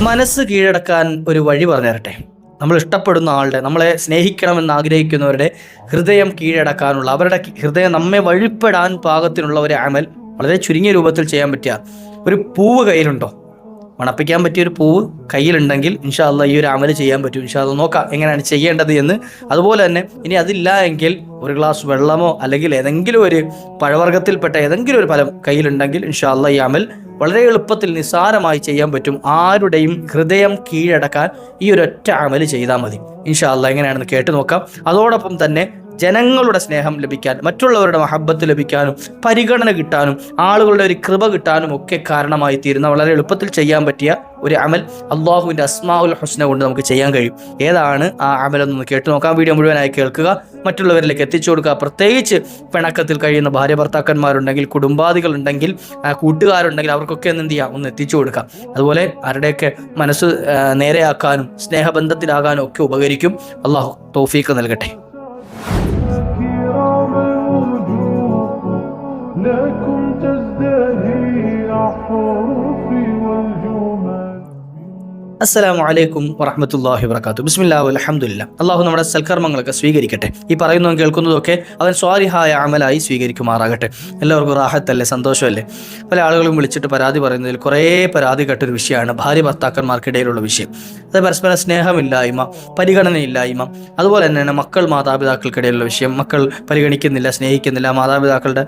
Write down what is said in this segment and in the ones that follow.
മനസ്സ് കീഴടക്കാൻ ഒരു വഴി പറഞ്ഞു തരട്ടെ. നമ്മൾ ഇഷ്ടപ്പെടുന്ന ആളുടെ, നമ്മളെ സ്നേഹിക്കണമെന്ന് ആഗ്രഹിക്കുന്നവരുടെ ഹൃദയം കീഴടക്കാനുള്ള, അവരുടെ ഹൃദയം നമ്മെ വഴിപ്പെടാൻ പാകത്തിനുള്ള ഒരു അമൽ വളരെ ചുരുങ്ങിയ രൂപത്തിൽ ചെയ്യാൻ പറ്റിയ ഒരു പൂവ് കയ്യിലുണ്ടോ? മണപ്പിക്കാൻ പറ്റിയൊരു പൂവ് കയ്യിലുണ്ടെങ്കിൽ ഇൻഷാ അല്ലാഹ് ഈ ഒരു അമൽ ചെയ്യാൻ പറ്റും. ഇൻഷാ അല്ലാഹ് നോക്കാം എങ്ങനെയാണ് ചെയ്യേണ്ടത് എന്ന്. അതുപോലെ തന്നെ ഇനി അതില്ല എങ്കിൽ ഒരു ഗ്ലാസ് വെള്ളമോ അല്ലെങ്കിൽ ഏതെങ്കിലും ഒരു പഴവർഗ്ഗത്തിൽപ്പെട്ട ഏതെങ്കിലും ഒരു ഫലം കയ്യിലുണ്ടെങ്കിൽ ഇൻഷാ അല്ലാഹ് ഈ അമൽ വളരെ എളുപ്പത്തിൽ നിസ്സാരമായി ചെയ്യാൻ പറ്റും. ആരുടെയും ഹൃദയം കീഴടക്കാൻ ഈ ഒരൊറ്റ അമൽ ചെയ്താൽ മതി. ഇൻഷാ അല്ലാഹ് എങ്ങനെയാണെന്ന് കേട്ട് നോക്കാം. അതോടൊപ്പം തന്നെ ജനങ്ങളുടെ സ്നേഹം ലഭിക്കാൻ, മറ്റുള്ളവരുടെ മഹബത്ത് ലഭിക്കാനും പരിഗണന കിട്ടാനും ആളുകളുടെ ഒരു കൃപ കിട്ടാനും ഒക്കെ കാരണമായി തീരുന്ന വളരെ എളുപ്പത്തിൽ ചെയ്യാൻ പറ്റിയ ഒരു അമൽ അള്ളാഹുവിൻ്റെ അസ്മാഉൽ ഹുസ്ന കൊണ്ട് നമുക്ക് ചെയ്യാൻ കഴിയും. ഏതാണ് ആ അമലെന്നൊന്ന് കേട്ട് നോക്കാം. വീഡിയോ മുഴുവനായി കേൾക്കുക, മറ്റുള്ളവരിലേക്ക് എത്തിച്ചു കൊടുക്കുക. പ്രത്യേകിച്ച് പിണക്കത്തിൽ കഴിയുന്ന ഭാര്യ ഭർത്താക്കന്മാരുണ്ടെങ്കിൽ, കുടുംബാദികളുണ്ടെങ്കിൽ, കൂട്ടുകാരുണ്ടെങ്കിൽ അവർക്കൊക്കെ എന്ത് ചെയ്യാം, ഒന്ന് എത്തിച്ചു കൊടുക്കാം. അതുപോലെ ആരുടെയൊക്കെ മനസ്സ് നേരെയാക്കാനും സ്നേഹബന്ധത്തിലാകാനും ഒക്കെ ഉപകരിക്കും. അള്ളാഹു തൗഫീഖ് നൽകട്ടെ. അസ്സലാമു അലൈക്കും വറഹ്മത്തുള്ളാഹി വബറകാതുഹു. ബിസ്മില്ലാഹി വൽഹംദുലില്ലാഹ്. അള്ളാഹു നമ്മുടെ സൽക്കർമ്മങ്ങളൊക്കെ സ്വീകരിക്കട്ടെ. ഈ പറയുന്നതും കേൾക്കുന്നതൊക്കെ അവൻ സ്വാലിഹായ അമലായി സ്വീകരിക്കുമാറാകട്ടെ. എല്ലാവർക്കും റാഹത്തല്ലേ, സന്തോഷമല്ലേ? പല ആളുകളും വിളിച്ചിട്ട് പരാതി പറയുന്നതിൽ കുറേ പരാതി കേട്ടൊരു വിഷയമാണ് ഭാര്യ ഭർത്താക്കന്മാർക്കിടയിലുള്ള വിഷയം. അത് പരസ്പര സ്നേഹമില്ലായ്മ, പരിഗണനയില്ലായ്മ, അതുപോലെ തന്നെ മക്കൾ മാതാപിതാക്കൾക്കിടയിലുള്ള വിഷയം. മക്കൾ പരിഗണിക്കുന്നില്ല, സ്നേഹിക്കുന്നില്ല, മാതാപിതാക്കളുടെ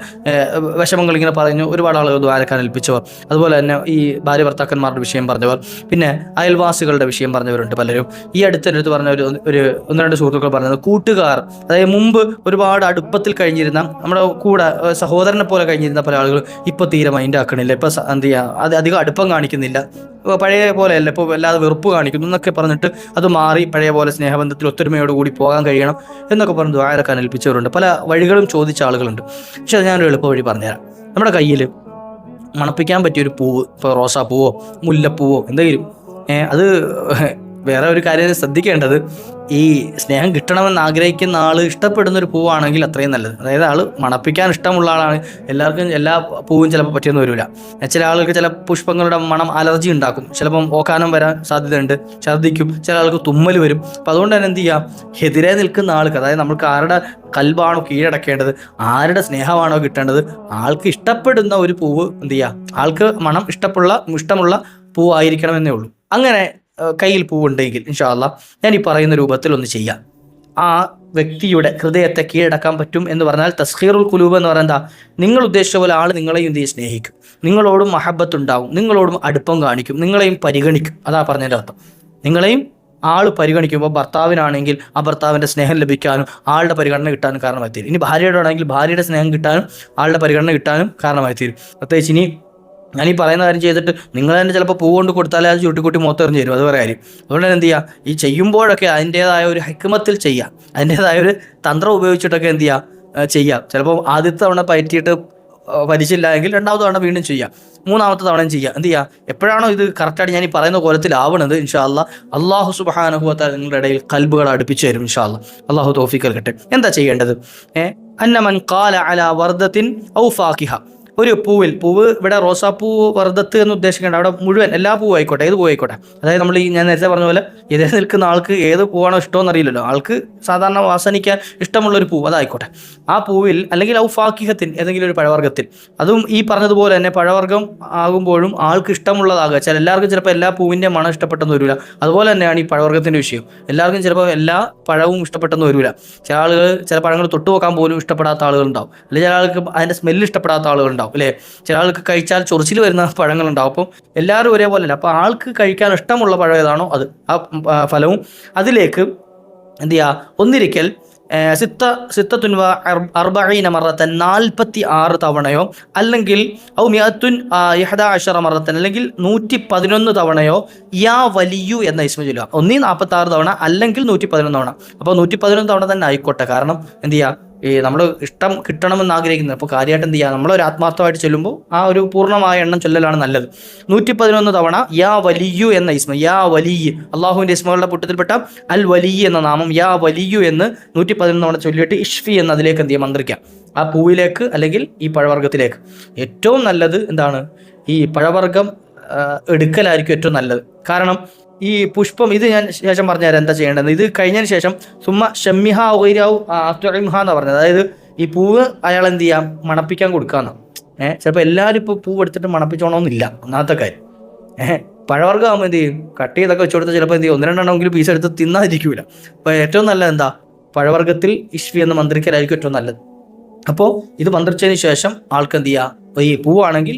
വിഷമങ്ങൾ ഇങ്ങനെ പറഞ്ഞു ഒരുപാട് ആളുകൾ ദ്വാരക്കാൻ ഏൽപ്പിച്ചവർ, അതുപോലെ തന്നെ ഈ ഭാര്യ ഭർത്താക്കന്മാരുടെ വിഷയം പറഞ്ഞവർ, പിന്നെ അയൽവാസികളുടെ വിഷയം പറഞ്ഞവരുണ്ട് പലരും. ഈ അടുത്തടുത്ത് പറഞ്ഞ ഒരു ഒന്ന് രണ്ട് സുഹൃത്തുക്കൾ പറഞ്ഞത് കൂട്ടുകാർ, അതായത് മുമ്പ് ഒരുപാട് അടുപ്പത്തിൽ കഴിഞ്ഞിരുന്ന, നമ്മുടെ കൂടെ സഹോദരനെ പോലെ കഴിഞ്ഞിരുന്ന പല ആളുകൾ ഇപ്പോൾ തീരെ മൈൻഡ് ആക്കണില്ല, ഇപ്പോൾ എന്ത് ചെയ്യുക, അത് അധികം അടുപ്പം കാണിക്കുന്നില്ല, പഴയ പോലെയല്ല, ഇപ്പോൾ വല്ലാതെ വെറുപ്പ് കാണിക്കുന്നു എന്നൊക്കെ പറഞ്ഞിട്ട് അത് മാറി പഴയ പോലെ സ്നേഹബന്ധത്തിൽ ഒത്തൊരുമയോടുകൂടി പോകാൻ കഴിയണം എന്നൊക്കെ പറഞ്ഞ് ദ്വാരക്കാൻ ഏൽപ്പിച്ചവരുണ്ട്. പല വഴികളും ചോദിച്ച ആളുകളുണ്ട്. പക്ഷെ അത് ഞാനൊരു എളുപ്പ വഴി പറഞ്ഞുതരാം. നമ്മുടെ കയ്യിൽ മണപ്പിക്കാൻ പറ്റിയൊരു പൂവ്, ഇപ്പോൾ റോസാപ്പൂവോ മുല്ലപ്പൂവോ എന്തെങ്കിലും, അത് വേറെ ഒരു കാര്യം ശ്രദ്ധിക്കേണ്ടത്, ഈ സ്നേഹം കിട്ടണമെന്ന് ആഗ്രഹിക്കുന്ന ആൾ ഇഷ്ടപ്പെടുന്ന ഒരു പൂവാണെങ്കിൽ അത്രയും നല്ലത്. അതായത് ആൾ മണപ്പിക്കാൻ ഇഷ്ടമുള്ള ആളാണ്. എല്ലാവർക്കും എല്ലാ പൂവും ചിലപ്പോൾ പറ്റിയെന്ന് വരില്ല. ചില ആളുകൾക്ക് ചില പുഷ്പങ്ങളുടെ മണം അലർജി ഉണ്ടാക്കും, ചിലപ്പം ഓക്കാനം വരാൻ സാധ്യതയുണ്ട്, ഛർദ്ദിക്കും, ചില ആൾക്ക് തുമ്മൽ വരും. അപ്പം അതുകൊണ്ട് തന്നെ എന്ത് ചെയ്യുക, എതിരെ നിൽക്കുന്ന ആൾക്ക്, അതായത് നമുക്ക് ആരുടെ കൽബാണോ കീഴടക്കേണ്ടത്, ആരുടെ സ്നേഹമാണോ കിട്ടേണ്ടത്, ആൾക്ക് ഇഷ്ടപ്പെടുന്ന ഒരു പൂവ് എന്ത് ചെയ്യുക, ആൾക്ക് മണം ഇഷ്ടമുള്ള പൂവായിരിക്കണമെന്നേ ഉള്ളൂ. അങ്ങനെ കയ്യിൽ പൂവുണ്ടെങ്കിൽ ഇൻഷാ അല്ലാഹ് ഞാൻ ഈ പറയുന്ന രൂപത്തിൽ ഒന്ന് ചെയ്യാം. ആ വ്യക്തിയുടെ ഹൃദയത്തെ കീഴടക്കാൻ പറ്റും എന്ന് പറഞ്ഞാൽ തസ്ഖീറുൽ ഖുലൂബ് എന്ന് പറഞ്ഞാൽ എന്താ, നിങ്ങൾ ഉദ്ദേശിച്ച പോലെ ആൾ നിങ്ങളെയും എന്ത് സ്നേഹിക്കും, നിങ്ങളോടും മഹബത്ത് ഉണ്ടാവും, നിങ്ങളോടും അടുപ്പം കാണിക്കും, നിങ്ങളെയും പരിഗണിക്കും. അതാ പറഞ്ഞതിൻ്റെ അർത്ഥം. നിങ്ങളെയും ആൾ പരിഗണിക്കുമ്പോൾ ഭർത്താവിനാണെങ്കിൽ ആ ഭർത്താവിൻ്റെ സ്നേഹം ലഭിക്കാനും ആളുടെ പരിഗണന കിട്ടാനും കാരണമായി തീരും. ഇനി ഭാര്യയുടെ ആണെങ്കിൽ ഭാര്യയുടെ സ്നേഹം കിട്ടാനും ആളുടെ പരിഗണന കിട്ടാനും കാരണമായി തീരും. പ്രത്യേകിച്ച് ഇനി ഞാനീ പറയുന്ന കാര്യം ചെയ്തിട്ട് നിങ്ങൾ തന്നെ ചിലപ്പോൾ പൂ കൊണ്ട് കൊടുത്താലേ അത് ചുട്ടിക്കുട്ടി മൊത്തെറിഞ്ഞ് തരും, അത് വേറെ കാര്യം. അതുകൊണ്ട് തന്നെ എന്ത് ചെയ്യുക, ഈ ചെയ്യുമ്പോഴൊക്കെ അതിൻ്റേതായ ഒരു ഹിക്മത്തിൽ ചെയ്യുക, അതിൻ്റേതായ ഒരു തന്ത്രം ഉപയോഗിച്ചിട്ടൊക്കെ എന്ത് ചെയ്യുക. ചിലപ്പോൾ ആദ്യത്തെ തവണ പറ്റിയിട്ട് പരിച്ചില്ല എങ്കിൽ രണ്ടാമത്തെ തവണ വീണ്ടും ചെയ്യുക, മൂന്നാമത്തെ തവണയും ചെയ്യുക. എന്ത് ചെയ്യുക, എപ്പോഴാണോ ഇത് കറക്റ്റായിട്ട് ഞാൻ ഈ പറയുന്ന കോലത്തിലാവണത് ഇൻഷാ അല്ലാഹ് അള്ളാഹു സുബ്ഹാനഹു വ തആല നിങ്ങളുടെ ഇടയിൽ കൽബുകൾ അടുപ്പിച്ച് തരും ഇൻഷാ അല്ലാഹ്. അള്ളാഹു തൗഫീഖ് നൽകട്ടെ. എന്താ ചെയ്യേണ്ടത്? അന്നമൻ ഖാല അലാ വർദത്തിൻ ഔ ഫാക്കിഹ, ഒരു പൂവ്, ഇവിടെ റോസാപ്പൂ വർദ്ധത്ത് എന്ന് ഉദ്ദേശിക്കേണ്ട, അവിടെ മുഴുവൻ എല്ലാ പൂവും ആയിക്കോട്ടെ, ഏത് പൂവ് ആയിക്കോട്ടെ. അതായത് നമ്മൾ ഞാൻ നേരത്തെ പറഞ്ഞ പോലെ എതിരെ നിൽക്കുന്ന ആൾക്ക് ഏത് പൂവാണോ ഇഷ്ടമെന്ന് അറിയില്ലല്ലോ, ആൾക്ക് സാധാരണ വാസനിക്കാൻ ഇഷ്ടമുള്ളൊരു പൂവ് അതായിക്കോട്ടെ. ആ പൂവിൽ അല്ലെങ്കിൽ ഔ ഫാക്കിഹത്തിൻ, ഏതെങ്കിലും ഒരു പഴവർഗ്ഗത്തിൽ, അതും ഈ പറഞ്ഞതുപോലെ തന്നെ പഴവർഗ്ഗം ആകുമ്പോഴും ആൾക്ക് ഇഷ്ടമുള്ളതാകുക. എല്ലാവർക്കും ചിലപ്പോൾ എല്ലാ പൂവിൻ്റെ മണം ഇഷ്ടപ്പെട്ടെന്ന് വരില്ല. അതുപോലെ തന്നെയാണ് ഈ പഴവർഗ്ഗത്തിൻ്റെ വിഷയം. എല്ലാവർക്കും ചിലപ്പോൾ എല്ലാ പഴവും ഇഷ്ടപ്പെട്ടെന്ന് വരില്ല. ചില ആളുകൾ ചില പഴങ്ങൾ തൊട്ട് നോക്കാൻ പോലും ഇഷ്ടപ്പെടാത്ത ആളുകളുണ്ടാവും, അല്ലെങ്കിൽ ചില ആൾക്ക് അതിൻ്റെ സ്മെല്ല് ഇഷ്ടപ്പെടാത്ത ആളുകളുണ്ടാവും അല്ലേ. ചില ആൾക്ക് കഴിച്ചാൽ ചൊറിച്ചിൽ വരുന്ന പഴങ്ങളുണ്ടാവും. അപ്പം എല്ലാവരും ഒരേപോലെ അല്ല. അപ്പോൾ ആൾക്ക് കഴിക്കാൻ ഇഷ്ടമുള്ള പഴം ഏതാണോ അത്, ആ ഫലവും അതിലേക്ക് എന്ത് ചെയ്യുക, ഒന്നിരിക്കൽ സിത്തത്തുൻ വ അർബഈന മറത്തൻ 46 തവണയോ, അല്ലെങ്കിൽ ഔ മിഅത്തുൻ 11 മറത്തൻ, അല്ലെങ്കിൽ 111 തവണയോ യാ വലിയു എന്ന ഇസ്മ ചൊല്ലുക. ഒന്നീ 46 തവണ അല്ലെങ്കിൽ 111 തവണ. അപ്പോൾ 111 തവണ തന്നെ ആയിക്കോട്ടെ. കാരണം എന്ത് ചെയ്യുക, ഈ നമ്മൾ ഇഷ്ടം കിട്ടണമെന്ന് ആഗ്രഹിക്കുന്നത്. അപ്പോൾ കാര്യമായിട്ട് എന്ത് ചെയ്യുക, നമ്മളൊരു ആത്മാർത്ഥമായിട്ട് ചൊല്ലുമ്പോൾ ആ ഒരു പൂർണ്ണമായ എണ്ണം ചൊല്ലലാണ് നല്ലത്. 111 തവണ യാ വലിയു എന്ന ഇസ്മ, യാ വലിയ, അള്ളാഹുവിൻ്റെ ഇസ്മകളുടെ കൂട്ടത്തിൽപ്പെട്ട അൽ വലിയ എന്ന നാമം യാ വലിയു എന്ന് 111 തവണ ചൊല്ലിയിട്ട് ഇഷ്ഫി എന്ന് അതിലേക്ക് എന്ത് ചെയ്യുക, മന്ത്രിക്കാം. ആ പൂവിലേക്ക് അല്ലെങ്കിൽ ഈ പഴവർഗ്ഗത്തിലേക്ക്. ഏറ്റവും നല്ലത് എന്താണ്, ഈ പഴവർഗ്ഗം എടുക്കലായിരിക്കും ഏറ്റവും നല്ലത്. കാരണം ഈ പുഷ്പം ഇത് ഞാൻ ശേഷം പറഞ്ഞുതരാം എന്താ ചെയ്യേണ്ടത്. ഇത് കഴിഞ്ഞതിന് ശേഷം സുമ്മ ഷമ്മിഹ ഒയിരാവു അത്വഇംഹ എന്ന് പറഞ്ഞത്, അതായത് ഈ പൂവ് അയാൾ എന്ത് ചെയ്യാം, മണപ്പിക്കാൻ കൊടുക്കാന്ന്. ചിലപ്പോൾ എല്ലാവരും ഇപ്പോൾ പൂവ് എടുത്തിട്ട് മണപ്പിച്ചോണമെന്നില്ല, ഒന്നാമത്തെ കാര്യം. പഴവർഗ്ഗം ആകുമ്പോൾ എന്ത് ചെയ്യും, കട്ട് ചെയ്തൊക്കെ വെച്ച് കൊടുത്താൽ ചിലപ്പോൾ എന്ത് ചെയ്യും, 1-2 പീസ് എടുത്ത് തിന്നാതിരിക്കൂല. അപ്പോൾ ഏറ്റവും നല്ലത് എന്താ, പഴവർഗ്ഗത്തിൽ ഇഷ്വി എന്ന് മന്ത്രിക്കലായിരിക്കും ഏറ്റവും നല്ലത്. അപ്പോൾ ഇത് മന്ത്രിച്ചതിന് ശേഷം ആൾക്ക് എന്ത് ചെയ്യുക, ഈ പൂവാണെങ്കിൽ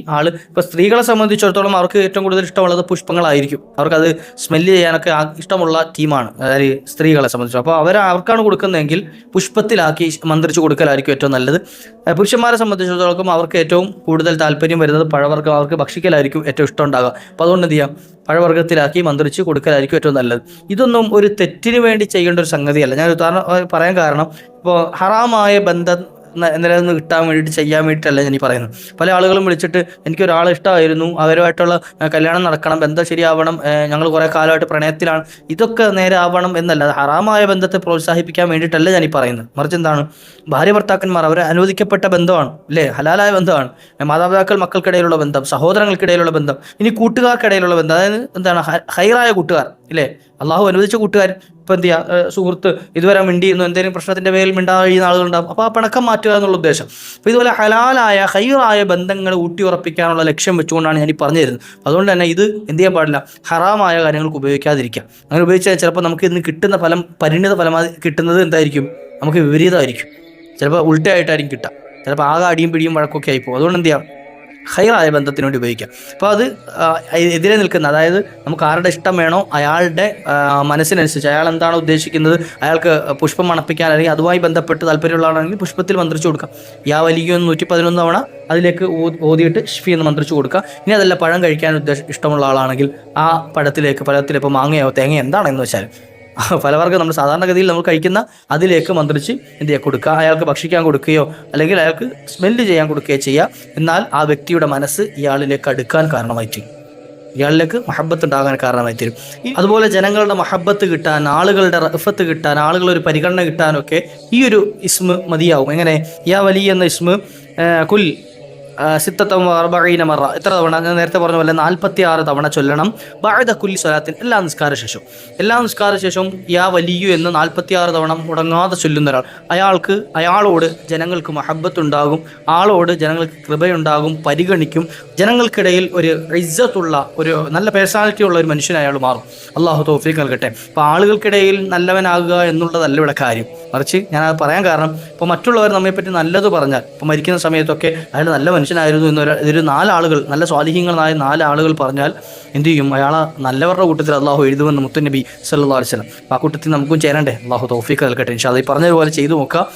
ഇപ്പോൾ സ്ത്രീകളെ സംബന്ധിച്ചിടത്തോളം അവർക്ക് ഏറ്റവും കൂടുതൽ ഇഷ്ടമുള്ളത് പുഷ്പങ്ങളായിരിക്കും. അവർക്കത് സ്മെല്ല് ചെയ്യാനൊക്കെ ഇഷ്ടമുള്ള ടീമാണ്, അതായത് സ്ത്രീകളെ സംബന്ധിച്ചു. അപ്പോൾ അവർക്കാണ് കൊടുക്കുന്നതെങ്കിൽ പുഷ്പത്തിലാക്കി മന്ത്രിച്ച് കൊടുക്കലായിരിക്കും ഏറ്റവും നല്ലത്. പുരുഷന്മാരെ സംബന്ധിച്ചിടത്തോളം അവർക്ക് ഏറ്റവും കൂടുതൽ താല്പര്യം വരുന്നത് പഴവർഗ്ഗം, അവർക്ക് ഭക്ഷിക്കലായിരിക്കും ഏറ്റവും ഇഷ്ടം ഉണ്ടാകുക. അപ്പോൾ അതുകൊണ്ട് എന്ത് ചെയ്യാം, പഴവർഗ്ഗത്തിലാക്കി മന്ത്രിച്ച് കൊടുക്കലായിരിക്കും ഏറ്റവും നല്ലത്. ഇതൊന്നും ഒരു തെറ്റിന് വേണ്ടി ചെയ്യേണ്ട ഒരു സംഗതിയല്ല. ഞാൻ ഉദാഹരണം പറയാൻ കാരണം, ഇപ്പോൾ ഹറാമായ ബന്ധം നിലനിന്ന് കിട്ടാൻ വേണ്ടിയിട്ട് ചെയ്യാൻ വേണ്ടിയിട്ടല്ല ഞാൻ ഈ പറയുന്നത്. പല ആളുകളും വിളിച്ചിട്ട് എനിക്കൊരാളെ ഇഷ്ടമായിരുന്നു, അവരുമായിട്ടുള്ള കല്യാണം നടക്കണം, ബന്ധം ശരിയാവണം, ഞങ്ങൾ കുറേ കാലമായിട്ട് പ്രണയത്തിലാണ്, ഇതൊക്കെ നേരെ ആവണം എന്നല്ല. അത് ഹറാമായ ബന്ധത്തെ പ്രോത്സാഹിപ്പിക്കാൻ വേണ്ടിയിട്ടല്ല ഞാൻ ഈ പറയുന്നത്. മറിച്ച് എന്താണ്, ഭാര്യ ഭർത്താക്കന്മാർ അവർ അനുവദിക്കപ്പെട്ട ബന്ധമാണ് അല്ലേ, ഹലാലായ ബന്ധമാണ്. മാതാപിതാക്കൾ മക്കൾക്കിടയിലുള്ള ബന്ധം, സഹോദരങ്ങൾക്കിടയിലുള്ള ബന്ധം, ഇനി കൂട്ടുകാർക്കിടയിലുള്ള ബന്ധം, അതായത് എന്താണ് ഹൈറായ കൂട്ടുകാർ ഇല്ലേ, അള്ളാഹു അനുവദിച്ച കൂട്ടുകാർ. ഇപ്പം എന്ത് ചെയ്യുക, സുഹൃത്ത് ഇതുവരെ മിണ്ടിയിരുന്നു, എന്തെങ്കിലും പ്രശ്നത്തിൻ്റെ പേരിൽ മിണ്ടാൻ കഴിയുന്ന ആളുകളുണ്ടാകും. അപ്പോൾ ആ പിണക്കം മാറ്റുക എന്നുള്ള ഉദ്ദേശം. അപ്പോൾ ഇതുപോലെ ഹലാലായ ഹൈറായ ബന്ധങ്ങൾ ഊട്ടിയുറപ്പിക്കാനുള്ള ലക്ഷ്യം വെച്ചുകൊണ്ടാണ് ഞാൻ ഈ പറഞ്ഞു തരുന്നത്. അതുകൊണ്ട് തന്നെ ഇത് എന്ത് ചെയ്യാൻ പാടില്ല, ഹറാമായ കാര്യങ്ങൾക്ക് ഉപയോഗിക്കാതിരിക്കുക. അങ്ങനെ ഉപയോഗിച്ചാൽ ചിലപ്പോൾ നമുക്ക് ഇന്ന് കിട്ടുന്ന ഫലം, പരിണിത ഫലമായി കിട്ടുന്നത് എന്തായിരിക്കും, നമുക്ക് വിപരീതമായിരിക്കും. ചിലപ്പോൾ ഉൾട്ടയായിട്ടായിരിക്കും കിട്ടുക, ചിലപ്പോൾ ആകെ അടിയും പിടിയും വഴക്കൊക്കെ ആയിപ്പോകും. അതുകൊണ്ട് എന്ത് ചെയ്യാം, ഹൈറായ ബന്ധത്തിന് വേണ്ടി ഉപയോഗിക്കാം. അപ്പോൾ അത് എതിരെ നിൽക്കുന്ന, അതായത് നമുക്ക് ആരുടെ ഇഷ്ടം വേണോ അയാളുടെ മനസ്സിനനുസരിച്ച്, അയാൾ എന്താണോ ഉദ്ദേശിക്കുന്നത്, അയാൾക്ക് പുഷ്പം മണപ്പിക്കാൻ അല്ലെങ്കിൽ അതുമായി ബന്ധപ്പെട്ട് താല്പര്യമുള്ളതാണെങ്കിൽ പുഷ്പത്തിൽ മന്ത്രിച്ചു കൊടുക്കാം. യാ വലിയ 111 തവണ അതിലേക്ക് ഓതിയിട്ട് ഷ്ഫി എന്ന് മന്ത്രിച്ചു കൊടുക്കുക. ഇനി അതല്ല, പഴം കഴിക്കാൻ ഇഷ്ടമുള്ള ആളാണെങ്കിൽ ആ പഴത്തിലിപ്പോൾ മാങ്ങയോ തേങ്ങയോ എന്താണെന്ന് വെച്ചാൽ ഫലവർഗ്ഗം നമ്മൾ സാധാരണഗതിയിൽ നമ്മൾ കഴിക്കുന്ന അതിലേക്ക് മന്ത്രിച്ച് എന്ത് ചെയ്യുക, കൊടുക്കുക. അയാൾക്ക് ഭക്ഷിക്കാൻ കൊടുക്കുകയോ അല്ലെങ്കിൽ അയാൾക്ക് സ്മെല്ല് ചെയ്യാൻ കൊടുക്കുകയോ ചെയ്യുക. എന്നാൽ ആ വ്യക്തിയുടെ മനസ്സ് ഇയാളിലേക്ക് അടുക്കാൻ കാരണമായി തീരും, ഇയാളിലേക്ക് മഹബത്ത് ഉണ്ടാകാൻ കാരണമായി തീരും. അതുപോലെ ജനങ്ങളുടെ മഹബത്ത് കിട്ടാൻ, ആളുകളുടെ റഫത്ത് കിട്ടാൻ, ആളുകളൊരു പരിഗണന കിട്ടാനൊക്കെ ഈ ഒരു ഇസ്മ മതിയാവും. എങ്ങനെ, യാ വലിയ എന്ന ഇസ്മ കുൽ 46 മറ, എത്ര തവണ, ഞാൻ നേരത്തെ പറഞ്ഞ പോലെ 46 തവണ ചൊല്ലണം. ബഅദ കുല്ലി സ്വലാത്തിൻ, എല്ലാ നിസ്കാര ശേഷവും യാ വലിയു എന്ന് 46 തവണ മുടങ്ങാതെ ചൊല്ലുന്ന ഒരാൾ, അയാളോട് ജനങ്ങൾക്ക് മഹബത്തുണ്ടാകും, ആളോട് ജനങ്ങൾക്ക് കൃപയുണ്ടാകും, പരിഗണിക്കും, ജനങ്ങൾക്കിടയിൽ ഒരു ഇസ്സത്തുള്ള ഒരു നല്ല പേഴ്സണാലിറ്റി ഉള്ള ഒരു മനുഷ്യനായി അയാൾ മാറും. അള്ളാഹു തൗഫീഖ് നൽകട്ടെ. അപ്പോൾ ആളുകൾക്കിടയിൽ നല്ലവനാകുക എന്നുള്ളതല്ല ഇവിടെ കാര്യം. മറിച്ച് ഞാനത് പറയാൻ കാരണം, ഇപ്പോൾ മറ്റുള്ളവർ നമ്മെപ്പറ്റി നല്ലത് പറഞ്ഞാൽ, ഇപ്പോൾ മരിക്കുന്ന സമയത്തൊക്കെ അയാൾ നല്ല മനുഷ്യനായിരുന്നു എന്നൊരു 4 ആളുകൾ, നല്ല സ്വാലിഹീങ്ങളായ 4 ആളുകൾ പറഞ്ഞാൽ എന്ത് ചെയ്യും, അയാളെ നല്ലവരുടെ കൂട്ടത്തിൽ അള്ളാഹു എഴുതുമെന്ന് മുത്തുനബി സല്ലല്ലാഹു അലൈഹി വസല്ലം. ആ കൂട്ടത്തിൽ നമുക്കും ചേരണ്ടേ. അള്ളാഹു തൗഫീഖ് നൽകട്ടെ. ഇൻഷാ അല്ലാഹ് ഈ പറഞ്ഞതുപോലെ ചെയ്തു നോക്കുക.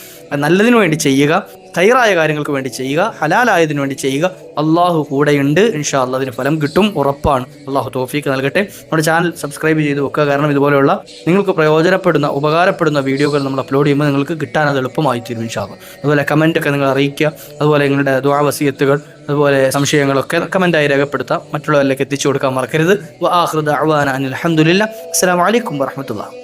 നല്ലതിനു വേണ്ടി ചെയ്യുക, ഖൈറായ കാര്യങ്ങൾക്ക് വേണ്ടി ചെയ്യുക, ഹലാലായതിനു വേണ്ടി ചെയ്യുക. അള്ളാഹു കൂടെയുണ്ട്, ഇൻഷാ അല്ലാഹ് അതിന് ഫലം കിട്ടും, ഉറപ്പാണ്. അള്ളാഹു തൗഫീഖ് നൽകട്ടെ. നമ്മുടെ ചാനൽ സബ്സ്ക്രൈബ് ചെയ്ത് വെക്കുക. കാരണം ഇതുപോലെയുള്ള നിങ്ങൾക്ക് പ്രയോജനപ്പെടുന്ന, ഉപകാരപ്പെടുന്ന വീഡിയോകൾ നമ്മൾ അപ്ലോഡ് ചെയ്യുമ്പോൾ നിങ്ങൾക്ക് കിട്ടാൻ അത് എളുപ്പമായി തീരും ഇൻഷാ അല്ലാഹ്. അതുപോലെ കമൻറ്റൊക്കെ നിങ്ങൾ അറിയിക്കുക. അതുപോലെ നിങ്ങളുടെ ദുആ വസിയത്തുകൾ, അതുപോലെ സംശയങ്ങളൊക്കെ കമൻറ്റായി രേഖപ്പെടുത്താം, മറ്റുള്ളവരിലേക്ക് എത്തിച്ചു കൊടുക്കാൻ മറക്കരുത്. വആഖിറു ദഅ്വാനാ അനിൽ ഹംദുലില്ലാഹ്. അസ്സലാമു അലൈക്കും വറഹ്മത്തുള്ളാഹി.